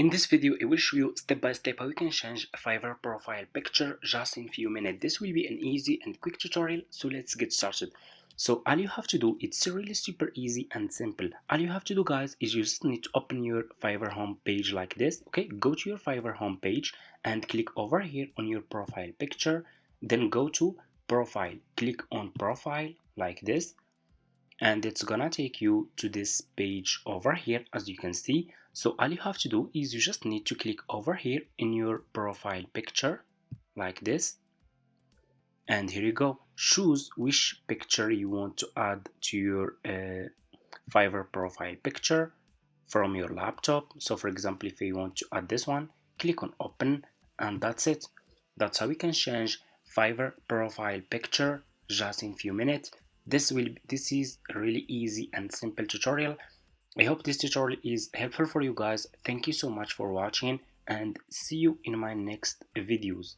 In this video, I will show you step by step how you can change a Fiverr profile picture just in few minutes. This will be an easy and quick tutorial, so let's get started. So all you have to do, it's really super easy and simple. All you have to do, guys, is you just need to open your Fiverr home page like this. Okay, go to your Fiverr home page and click over here on your profile picture. Then go to profile, click on profile like this, and it's gonna take you to this page over here, as you can see. So all you have to do is you just need to click over here in your profile picture like this, and here you go. Choose which picture you want to add to your Fiverr profile picture from your laptop. So for example, if you want to add this one, click on open, and that's it. That's how we can change Fiverr profile picture just in few minutes. This is a really easy and simple tutorial. I hope this tutorial is helpful for you guys. Thank you so much for watching, and see you in my next videos.